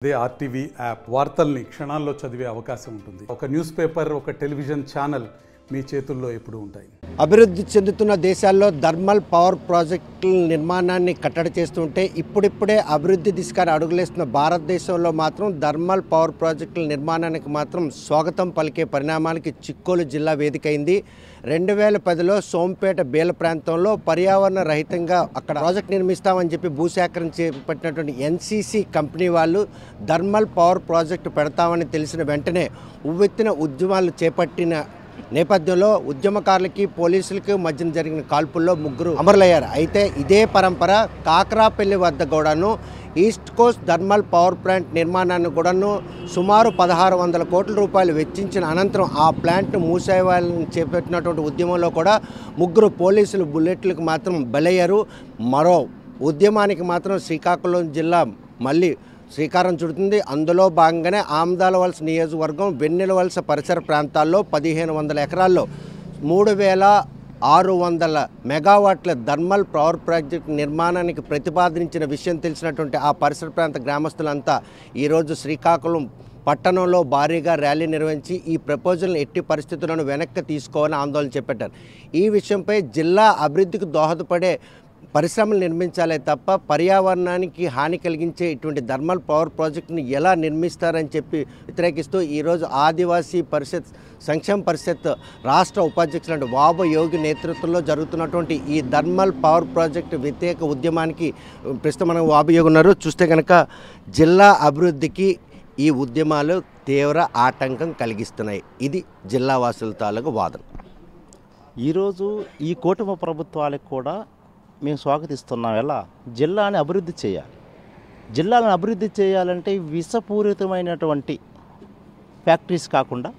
అదే RTV app వార్తల్ని క్షణాల్లో చదివే అవకాశం ఉంటుంది. ఒక న్యూస్ పేపర్, ఒక టెలివిజన్ ఛానల్ మీ చేతుల్లో ఎప్పుడూ ఉంటాయి. అభివృద్ధి చెందుతున్న దేశాల్లో థర్మల్ పవర్ ప్రాజెక్టుల నిర్మాణాన్ని కట్టడి చేస్తుంటే ఇప్పుడిప్పుడే అభివృద్ధి దిశగా అడుగులేస్తున్న భారతదేశంలో మాత్రం థర్మల్ పవర్ ప్రాజెక్టుల నిర్మాణానికి మాత్రం స్వాగతం పలికే పరిణామానికి చిక్కోలు జిల్లా వేదికైంది. 2010లో సోంపేట బేల ప్రాంతంలో పర్యావరణ రహితంగా అక్కడ ప్రాజెక్ట్ నిర్మిస్తామని చెప్పి భూసేకరణ చేపట్టినటువంటి ఎన్సీసీ కంపెనీ వాళ్ళు థర్మల్ పవర్ ప్రాజెక్టు పెడతామని తెలిసిన వెంటనే ఉవ్వెత్తిన ఉద్యమాలు చేపట్టిన నేపథ్యంలో ఉద్యమకారులకి పోలీసులకి మధ్యన జరిగిన కాల్పుల్లో ముగ్గురు అమరులయ్యారు. అయితే ఇదే పరంపర కాకరాపల్లి వద్ద కూడాను east Coast thermal power plant నిర్మాణాన్ని కూడాను సుమారు 1600 కోట్ల రూపాయలు వెచ్చించిన అనంతరం ఆ ప్లాంట్ను మూసేయాలని చేపట్టినటువంటి ఉద్యమంలో కూడా ముగ్గురు పోలీసులు బుల్లెట్లకు మాత్రం బలయ్యారు. మరో ఉద్యమానికి మాత్రం శ్రీకాకుళం జిల్లా మళ్ళీ శ్రీకారం చుడుతుంది. అందులో భాగంగానే ఆమదాలవలస నియోజకవర్గం వెన్నెలవలస పరిసర ప్రాంతాల్లో 1500 ఎకరాల్లో 3600 మెగావాట్ల థర్మల్ పవర్ ప్రాజెక్టు నిర్మాణానికి ప్రతిపాదించిన విషయం తెలిసినటువంటి ఆ పరిసర ప్రాంత గ్రామస్తులంతా ఈరోజు శ్రీకాకుళం పట్టణంలో భారీగా ర్యాలీ నిర్వహించి ఈ ప్రపోజల్ని ఎట్టి పరిస్థితులను వెనక్కి తీసుకోవాలని ఆందోళన చేపట్టారు. ఈ విషయంపై జిల్లా అభివృద్ధికి దోహదపడే పరిశ్రమలు నిర్మించాలే తప్ప పర్యావరణానికి హాని కలిగించే ఇటువంటి థర్మల్ పవర్ ప్రాజెక్టుని ఎలా నిర్మిస్తారని చెప్పి వ్యతిరేకిస్తూ ఈరోజు ఆదివాసీ పరిషత్ సంక్షేమ పరిషత్ రాష్ట్ర ఉపాధ్యక్షులు వాబ యోగి నేతృత్వంలో జరుగుతున్నటువంటి ఈ థర్మల్ పవర్ ప్రాజెక్టు వ్యతిరేక ఉద్యమానికి ప్రస్తుతం మనం వాబ యోగి ఉన్నారు. చూస్తే కనుక జిల్లా అభివృద్ధికి ఈ ఉద్యమాలు తీవ్ర ఆటంకం కలిగిస్తున్నాయి. ఇది జిల్లా వాసుల తాలూకు వాదన. ఈరోజు ఈ కూటమి ప్రభుత్వాలకు కూడా మేము స్వాగతిస్తున్నాం. ఎలా జిల్లాని అభివృద్ధి చేయాలి, జిల్లాలను అభివృద్ధి చేయాలంటే విషపూరితమైనటువంటి ఫ్యాక్టరీస్ కాకుండా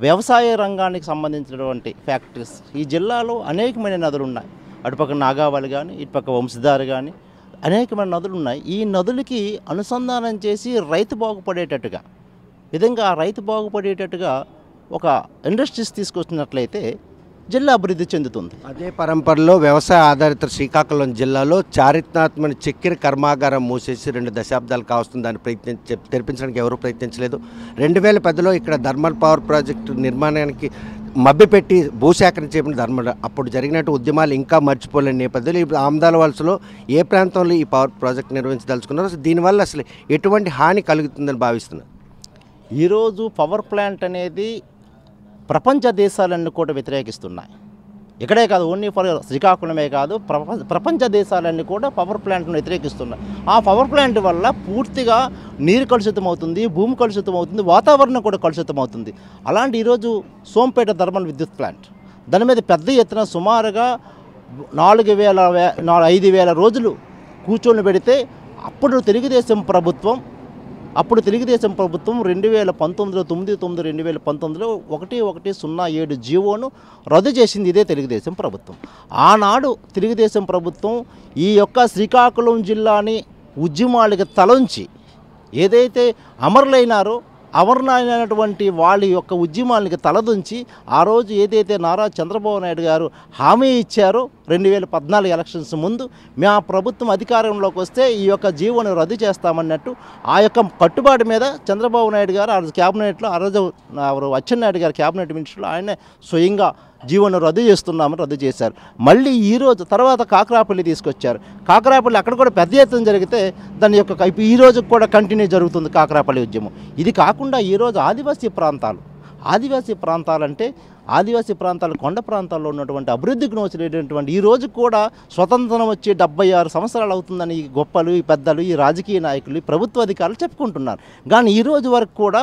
వ్యవసాయ రంగానికి సంబంధించినటువంటి ఫ్యాక్టరీస్ ఈ జిల్లాలో అనేకమైన నదులు ఉన్నాయి. అటుపక్క నాగావళి కానీ ఇటుపక్క వంశధార కానీ అనేకమైన నదులు ఉన్నాయి. ఈ నదులకి అనుసంధానం చేసి రైతు బాగుపడేటట్టుగా విధంగా రైతు బాగుపడేటట్టుగా ఒక ఇండస్ట్రీస్ తీసుకొచ్చినట్లయితే జిల్లా అభివృద్ధి చెందుతుంది. అదే పరంపరలో వ్యవసాయ ఆధారిత శ్రీకాకుళం జిల్లాలో చారిత్రాత్మక చక్కెర కర్మాగారం మూసేసి 2 దశాబ్దాలు కావస్తుంది. దాన్ని తెరిపించడానికి ఎవరూ ప్రయత్నించలేదు. 2010లో ఇక్కడ థర్మల్ పవర్ ప్రాజెక్టు నిర్మాణానికి మభ్యపెట్టి భూసేకరణ చేపట్టిన అప్పుడు జరిగినట్టు ఉద్యమాలు ఇంకా మర్చిపోలేని నేపథ్యంలో ఇప్పుడు ఆమదాలవలసలో ఏ ప్రాంతంలో ఈ పవర్ ప్రాజెక్ట్ నిర్వహించదలుచుకున్నారో దీనివల్ల అసలు ఎటువంటి హాని కలుగుతుందని భావిస్తున్నారు? ఈరోజు పవర్ ప్లాంట్ అనేది ప్రపంచ దేశాలన్నీ కూడా వ్యతిరేకిస్తున్నాయి. ఇక్కడే కాదు, ఓన్లీ ఫర్ శ్రీకాకుళమే కాదు, ప్రపంచ దేశాలన్నీ కూడా పవర్ ప్లాంట్ను వ్యతిరేకిస్తున్నాయి. ఆ పవర్ ప్లాంట్ వల్ల పూర్తిగా నీరు కలుషితం అవుతుంది, భూమి కలుషితం అవుతుంది, వాతావరణం కూడా కలుషితం అవుతుంది. అలాంటి ఈరోజు సోంపేట థర్మల్ విద్యుత్ ప్లాంట్ దాని మీద పెద్ద ఎత్తున సుమారుగా 5,000 రోజులు కూర్చొని పెడితే అప్పుడు తెలుగుదేశం ప్రభుత్వం 2019 2019లో 1107 జీవోను రద్దు చేసింది ఇదే తెలుగుదేశం ప్రభుత్వం. ఆనాడు తెలుగుదేశం ప్రభుత్వం ఈ యొక్క శ్రీకాకుళం జిల్లాని ఉద్యమాలకు తలంచి ఏదైతే అమరులైనటువంటి వాళ్ళ యొక్క ఉద్యమానికి తలదుంచి ఆ రోజు ఏదైతే నారా చంద్రబాబు నాయుడు గారు హామీ ఇచ్చారో 2014 ఎలక్షన్స్ ముందు మా ప్రభుత్వం అధికారంలోకి వస్తే ఈ యొక్క జీవోను రద్దు చేస్తామన్నట్టు ఆ యొక్క కట్టుబాటు మీద చంద్రబాబు నాయుడు గారు ఆ రోజు క్యాబినెట్లో అచ్చెన్నాయుడు గారు క్యాబినెట్ మినిస్టర్లో ఆయన స్వయంగా జీవోను రద్దు రద్దు చేశారు. మళ్ళీ ఈరోజు తర్వాత కాకరాపల్లి తీసుకొచ్చారు. కాకరాపల్లి అక్కడ కూడా పెద్ద ఎత్తున జరిగితే దాని యొక్క ఈరోజు కూడా కంటిన్యూ జరుగుతుంది కాకరాపల్లి ఉద్యమం. ఇది కాకుండా ఈరోజు ఆదివాసీ ప్రాంతాలు కొండ ప్రాంతాల్లో ఉన్నటువంటి అభివృద్ధికి నోచినటువంటి ఈ రోజు కూడా స్వతంత్రం వచ్చి 76 సంవత్సరాలు అవుతుందని ఈ గొప్పలు, ఈ పెద్దలు, ఈ రాజకీయ నాయకులు, ఈ ప్రభుత్వ అధికారులు చెప్పుకుంటున్నారు. కానీ ఈ రోజు వరకు కూడా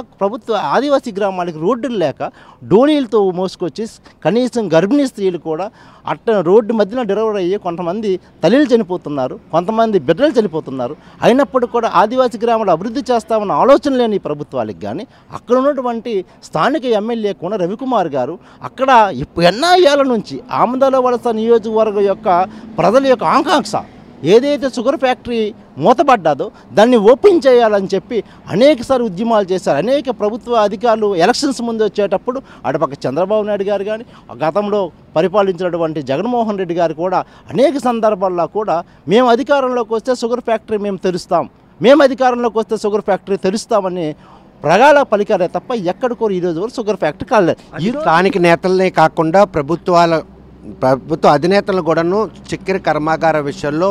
ఆదివాసీ గ్రామాలకు రోడ్డులు లేక డోలీలతో మోసుకొచ్చి కనీసం గర్భిణీ స్త్రీలు కూడా రోడ్డు మధ్యన డెలివరీ అయ్యి కొంతమంది తల్లిలు చనిపోతున్నారు, కొంతమంది బిడ్డలు చనిపోతున్నారు. అయినప్పుడు కూడా ఆదివాసీ గ్రామాలు అభివృద్ధి చేస్తామన్న ఆలోచన లేని ప్రభుత్వాలకు కానీ అక్కడ ఉన్నటువంటి స్థానిక ఎమ్మెల్యే కోన రవికుమార్ గారు అక్కడ ఎన్నో ఏళ్ల నుంచి ఆమదాలవలస నియోజకవర్గం యొక్క ప్రజల యొక్క ఆకాంక్ష ఏదైతే షుగర్ ఫ్యాక్టరీ మూతపడ్డాదో దాన్ని ఓపెన్ చేయాలని చెప్పి అనేకసారి ఉద్యమాలు చేశారు. అనేక ప్రభుత్వ అధికారులు ఎలక్షన్స్ ముందు వచ్చేటప్పుడు అటుపక్క చంద్రబాబు నాయుడు గారు కానీ గతంలో పరిపాలించినటువంటి జగన్మోహన్ రెడ్డి గారు కూడా అనేక సందర్భాల్లో కూడా మేము అధికారంలోకి వస్తే షుగర్ ఫ్యాక్టరీ మేము తెరుస్తాం, మేము అధికారంలోకి వస్తే షుగర్ ఫ్యాక్టరీ తెరుస్తామని ప్రగాఢ పలికారే తప్ప ఎక్కడికో ఈరోజు వరకు షుగర్ ఫ్యాక్టరీ కాలేదు. స్థానిక నేతలనే కాకుండా ప్రభుత్వ అధినేతలు కూడాను చక్కెర కర్మాగార విషయంలో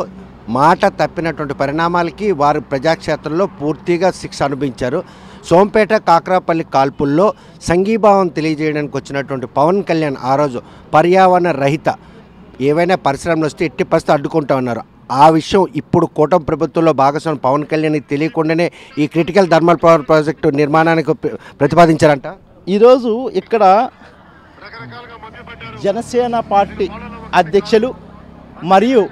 మాట తప్పినటువంటి పరిణామాలకి వారు ప్రజాక్షేత్రంలో పూర్తిగా శిక్ష అనుభవించారు. సోంపేట కాకరాపల్లి కాల్పుల్లో సంఘీభావం తెలియజేయడానికి వచ్చినటువంటి పవన్ కళ్యాణ్ ఆ రోజు పర్యావరణ రహిత ఏవైనా పరిశ్రమలు వస్తే ఎట్టి పరిస్థితి అడ్డుకుంటా ఉన్నారు. ఆ విషయం ఇప్పుడు కూటమి ప్రభుత్వంలో భాగస్వామి పవన్ కళ్యాణ్కి తెలియకుండానే ఈ క్రిటికల్ థర్మల్ పవర్ ప్రాజెక్టు నిర్మాణానికి ప్రతిపాదించారంట. ఈరోజు ఇక్కడ జనసేన పార్టీ అధ్యక్షులు మరియు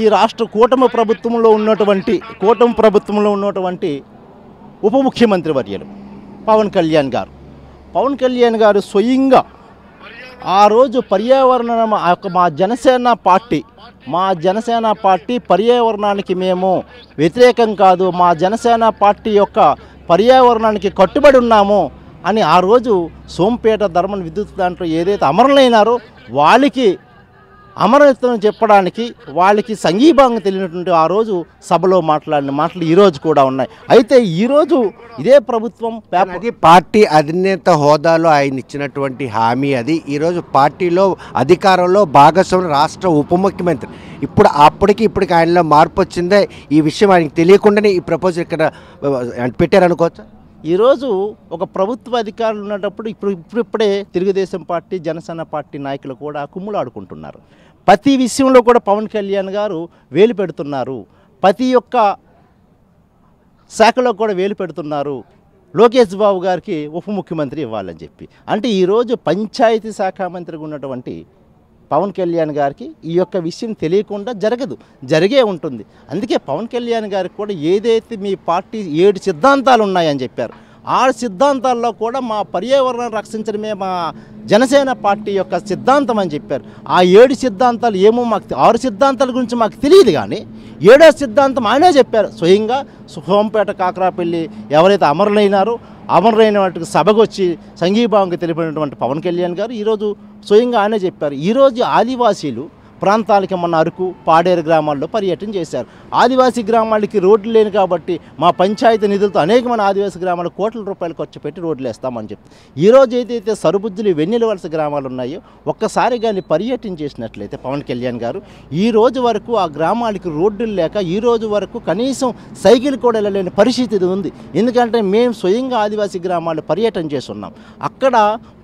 ఈ రాష్ట్ర కూటమి ప్రభుత్వంలో ఉన్నటువంటి ఉప ముఖ్యమంత్రి వర్యులు పవన్ కళ్యాణ్ గారు స్వయంగా ఆ రోజు మా జనసేన పార్టీ పర్యావరణానికి మేము వ్యతిరేకం కాదు, మా జనసేన పార్టీ యొక్క పర్యావరణానికి కట్టుబడి ఉన్నాము అని ఆ రోజు సోంపేట ధర్మల్ విద్యుత్ దాంట్లో ఏదైతే అమరులైనారో వాళ్ళకి అమరత్వం చెప్పడానికి వాళ్ళకి సంఘీభావం తెలియనటువంటి ఆ రోజు సభలో మాట్లాడిన మాటలు ఈరోజు కూడా ఉన్నాయి. అయితే ఈరోజు ఇదే ప్రభుత్వం అది పార్టీ అధినేత హోదాలో ఆయన ఇచ్చినటువంటి హామీ. అది ఈరోజు పార్టీలో అధికారంలో భాగస్వామి రాష్ట్ర ఉప ముఖ్యమంత్రి. ఇప్పటికి ఆయనలో మార్పు వచ్చిందే. ఈ విషయం ఆయనకి తెలియకుండానే ఈ ప్రపోజల్ ఇక్కడ పెట్టారనుకోవచ్చా? ఈరోజు ఒక ప్రభుత్వ అధికారులు ఉన్నప్పుడు ఇప్పుడిప్పుడే తెలుగుదేశం పార్టీ జనసేన పార్టీ నాయకులు కూడా కుమ్ములాడుకుంటున్నారు. ప్రతి విషయంలో కూడా పవన్ కళ్యాణ్ గారు వేలు పెడుతున్నారు, ప్రతి ఒక్క శాఖలో కూడా వేలు పెడుతున్నారు. లోకేష్ బాబు గారికి ఉప ముఖ్యమంత్రి ఇవ్వాలని చెప్పి అంటే ఈరోజు పంచాయతీ శాఖ మంత్రిగా ఉన్నటువంటి పవన్ కళ్యాణ్ గారికి ఈ యొక్క విషయం తెలియకుండా జరిగే ఉంటుంది. అందుకే పవన్ కళ్యాణ్ గారికి కూడా ఏదైతే మీ పార్టీ 7 సిద్ధాంతాలు ఉన్నాయని చెప్పారు, 6 సిద్ధాంతాల్లో కూడా మా పర్యావరణాన్ని రక్షించడమే మా జనసేన పార్టీ యొక్క సిద్ధాంతం అని చెప్పారు. ఆ 7 సిద్ధాంతాలు ఏమో మాకు 6 సిద్ధాంతాల గురించి మాకు తెలియదు, కానీ 7వ సిద్ధాంతం ఆయనే చెప్పారు స్వయంగా. సోంపేట కాకరాపల్లి ఎవరైతే అమరులైన వాటికి సభకు వచ్చి సంఘీభావంగా తెలిపినటువంటి పవన్ కళ్యాణ్ గారు ఈరోజు స్వయంగా ఆయనే చెప్పారు. ఈరోజు ఆదివాసీలు ప్రాంతాలకి మొన్న అరకు పాడేరు గ్రామాల్లో పర్యటన చేశారు. ఆదివాసీ గ్రామాలకి రోడ్లు లేని కాబట్టి మా పంచాయతీ నిధులతో అనేకమైన ఆదివాసీ గ్రామాలు కోట్ల రూపాయలు ఖర్చు పెట్టి రోడ్లు వేస్తామని చెప్పి ఈరోజు ఏదైతే సరుబుజ్జులు వెన్నెల వలస గ్రామాలు ఉన్నాయో ఒక్కసారి కానీ పర్యటన చేసినట్లయితే పవన్ కళ్యాణ్ గారు ఈ రోజు వరకు ఆ గ్రామాలకి రోడ్లు లేక ఈ రోజు వరకు కనీసం సైకిల్ కూడా వెళ్ళలేని పరిస్థితి ఉంది. ఎందుకంటే మేము స్వయంగా ఆదివాసీ గ్రామాలు పర్యటన చేస్తున్నాం. అక్కడ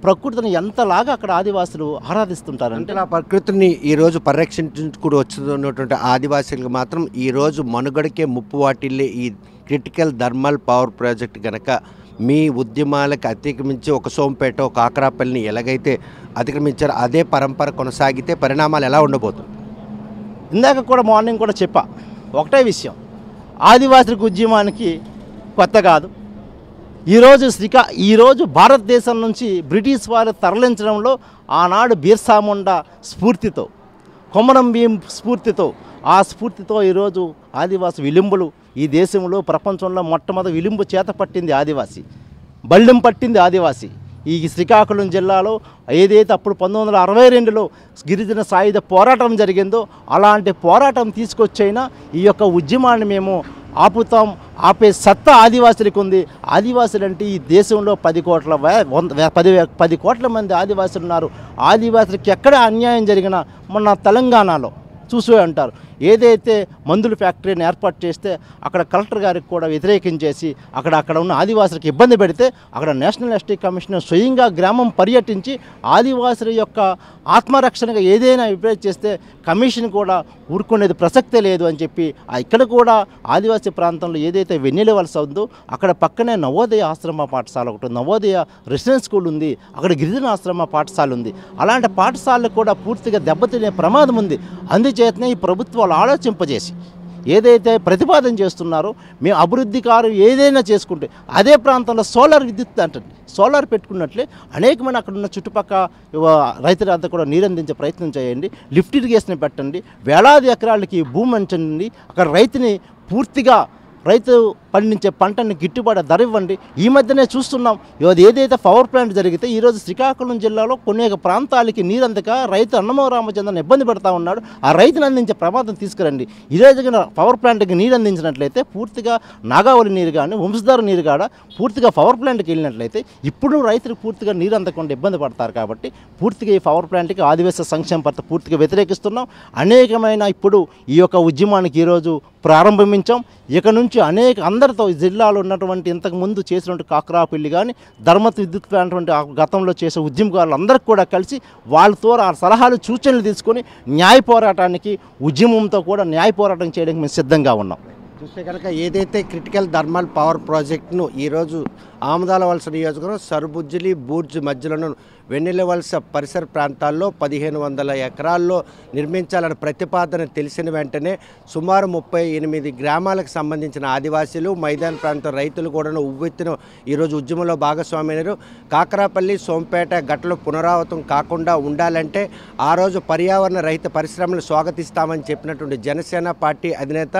ప్రకృతిని ఎంతలాగా అక్కడ ఆదివాసులు ఆరాధిస్తుంటారంటే ఆ ప్రకృతిని ఈరోజు పరిరక్షించుకుంటూ వస్తున్నటువంటి ఆదివాసీలకు మాత్రం ఈరోజు మనుగడకే ముప్పు వాటిల్లే ఈ క్రిటికల్ థర్మల్ పవర్ ప్రాజెక్ట్ కనుక మీ ఉద్యమాలకు అతిక్రమించి ఒక సోంపేట ఒక కాకరాపల్లిని ఎలాగైతే అతిక్రమించారో అదే పరంపర కొనసాగితే పరిణామాలు ఎలా ఉండబోతుంది? ఇందాక కూడా మార్నింగ్ కూడా చెప్పా, ఒకటే విషయం, ఆదివాసులకు ఉద్యమానికి కొత్త కాదు. ఈరోజు భారతదేశం నుంచి బ్రిటిష్ వారు తరలించడంలో ఆనాడు బిర్సా ముండా స్ఫూర్తితో, కొమరం భీం స్ఫూర్తితో, ఆ స్ఫూర్తితో ఈరోజు ఆదివాసి విలింబులు ఈ దేశంలో ప్రపంచంలో మొట్టమొదటి విలింబు చేత పట్టింది ఆదివాసి, బళ్ళెం పట్టింది ఆదివాసి. ఈ శ్రీకాకుళం జిల్లాలో ఏదైతే అప్పుడు 1962లో గిరిజన సాయుధ పోరాటం జరిగిందో అలాంటి పోరాటం తీసుకొచ్చైనా ఈ యొక్క ఉద్యమాన్ని మేము ఆపే సత్తా ఆదివాసులకు ఉంది. ఆదివాసులు అంటే ఈ దేశంలో 10 కోట్ల మంది ఆదివాసులు ఉన్నారు. ఆదివాసులకి ఎక్కడ అన్యాయం జరిగినా మొన్న తెలంగాణలో చూసే అంటారు, ఏదైతే మందుల ఫ్యాక్టరీని ఏర్పాటు చేస్తే అక్కడ కలెక్టర్ గారికి కూడా వ్యతిరేకించేసి అక్కడ ఉన్న ఆదివాసులకు ఇబ్బంది పెడితే అక్కడ నేషనల్ ఎస్టీ కమిషనర్ స్వయంగా గ్రామం పర్యటించి ఆదివాసుల యొక్క ఆత్మరక్షణగా ఏదైనా విభేద చేస్తే కమిషన్ కూడా ఊరుకునేది ప్రసక్తే లేదు అని చెప్పి ఇక్కడ కూడా ఆదివాసీ ప్రాంతంలో ఏదైతే వెన్నెల వలస ఉందో అక్కడ పక్కనే నవోదయ ఆశ్రమ పాఠశాల ఒకటి, నవోదయ రెసిడెన్స్ స్కూల్ ఉంది, అక్కడ గిరిజన ఆశ్రమ పాఠశాల ఉంది. అలాంటి పాఠశాలకు కూడా పూర్తిగా దెబ్బతినే ప్రమాదం ఉంది. అందుచేతనే ఈ ప్రభుత్వాలు ఆలోచింపజేసి ఏదైతే ప్రతిపాదన చేస్తున్నారో మేము అభివృద్ధికారు ఏదైనా చేసుకుంటే అదే ప్రాంతంలో సోలార్ విద్యుత్ అంటే సోలార్ పెట్టుకున్నట్లే అనేకమైన అక్కడ ఉన్న చుట్టుపక్కల రైతులంతా కూడా నీరందించే ప్రయత్నం చేయండి, లిఫ్ట్ ఇరిగేషన్ పెట్టండి, వేలాది ఎకరాలకి భూమి అంచండి, అక్కడ రైతుని పూర్తిగా రైతు పండించే పంటని గిట్టుబాటు ధర ఇవ్వండి. ఈ మధ్యనే చూస్తున్నాం ఏదైతే పవర్ ప్లాంట్ జరిగితే ఈరోజు శ్రీకాకుళం జిల్లాలో కొన్ని ప్రాంతాలకి నీరందక రైతు అన్నమో రామచంద్రన్ ఇబ్బంది పడతా ఉన్నాడు. ఆ రైతును అందించే ప్రమాదం తీసుకురండి. ఈరోజు పవర్ ప్లాంట్కి నీరు అందించినట్లయితే పూర్తిగా నాగావళి నీరు కానీ వంశధార నీరు కాడ పూర్తిగా పవర్ ప్లాంట్కి వెళ్ళినట్లయితే ఇప్పుడు రైతులు పూర్తిగా నీరు అందకుండా ఇబ్బంది పడతారు. కాబట్టి పూర్తిగా ఈ పవర్ ప్లాంట్కి ఆదివాసీ సంక్షేమ పార్టీ పూర్తిగా వ్యతిరేకిస్తున్నాం. అనేకమైన ఇప్పుడు ఈ యొక్క ఉద్యమానికి ఈరోజు ప్రారంభించాం. ఇక నుంచి అందరితో జిల్లాలో ఉన్నటువంటి ఇంతకుముందు చేసినటువంటి కాకరాపల్లి కానీ ధర్మత్ విద్యుత్ ప్లాంట్ వంటి గతంలో చేసే ఉద్యమకారులు అందరికీ కూడా కలిసి వాళ్ళతో ఆ సలహాలు సూచనలు తీసుకొని న్యాయ పోరాటానికి ఉద్యమంతో కూడా న్యాయ పోరాటం చేయడానికి మేము సిద్ధంగా ఉన్నాం. చూస్తే కనుక ఏదైతే క్రిటికల్ థర్మల్ పవర్ ప్రాజెక్టును ఈరోజు ఆమదాల వలస నియోజకవర్గం సరుబుజ్జిలి బూర్జ్ మధ్యలోను వెన్నెల వలస పరిసర ప్రాంతాల్లో 1500 ఎకరాల్లో నిర్మించాలని ప్రతిపాదన తెలిసిన వెంటనే సుమారు 38 గ్రామాలకు సంబంధించిన ఆదివాసీలు మైదాన ప్రాంత రైతులు కూడా ఉవ్వెత్తున ఈరోజు ఉద్యమంలో భాగస్వామ్యమైనారు. కాకరాపల్లి సోంపేట ఘటనలు పునరావృతం కాకుండా ఉండాలంటే ఆ రోజు పర్యావరణ రహిత పరిశ్రమలు స్వాగతిస్తామని చెప్పినటువంటి జనసేన పార్టీ అధినేత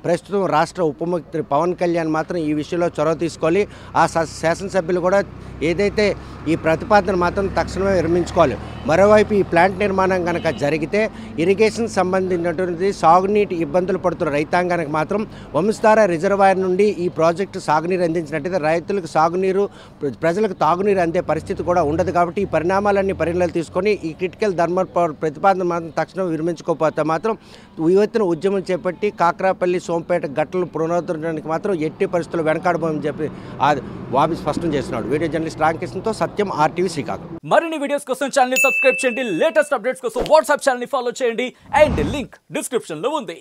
ప్రస్తుతం రాష్ట్ర ఉప ముఖ్యమంత్రి పవన్ కళ్యాణ్ మాత్రం ఈ విషయంలో చొరవ తీసుకోవాలి. ఆ శాసనసభ్యులు కూడా ఏదైతే ఈ ప్రతిపాదన మాత్రం తక్షణమే విరమించుకోవాలి. మరోవైపు ఈ ప్లాంట్ నిర్మాణం కనుక జరిగితే ఇరిగేషన్ సంబంధించినటువంటి సాగునీటి ఇబ్బందులు పడుతున్న రైతాంగానికి మాత్రం వంశధార రిజర్వాయర్ నుండి ఈ ప్రాజెక్టు సాగునీరు అందించినట్టయితే రైతులకు సాగునీరు ప్రజలకు తాగునీరు అందే పరిస్థితి కూడా ఉండదు. కాబట్టి ఈ పరిణామాలన్నీ పరిగణలోకి తీసుకొని ఈ క్రిటికల్ థర్మల్ పవర్ ప్రతిపాదన మాత్రం తక్షణం విరమించుకోకపోతే మాత్రం యువతను ఉద్యమం చేపట్టి కాకరాపల్లి సోంపేట ఘటనలు పునరుద్ధరించడానికి మాత్రం ఎట్టి పరిస్థితుల్లో వెనకాడబోమని చెప్పి వాబి స్పష్టం చేస్తున్నాడు. వీడియో జర్నలిస్ట్ రామకృష్ణతో సత్యం, RTV శ్రీకాకుళం. మరిన్ని వీడియోస్ కోసం ఛానల్ ని సబ్స్క్రైబ్ చేయండి. లేటెస్ట్ అప్డేట్స్ కోసం వాట్సాప్ ఛానల్ ని ఫాలో చేయండి. అండ్ లింక్ డిస్క్రిప్షన్ లో ఉంది.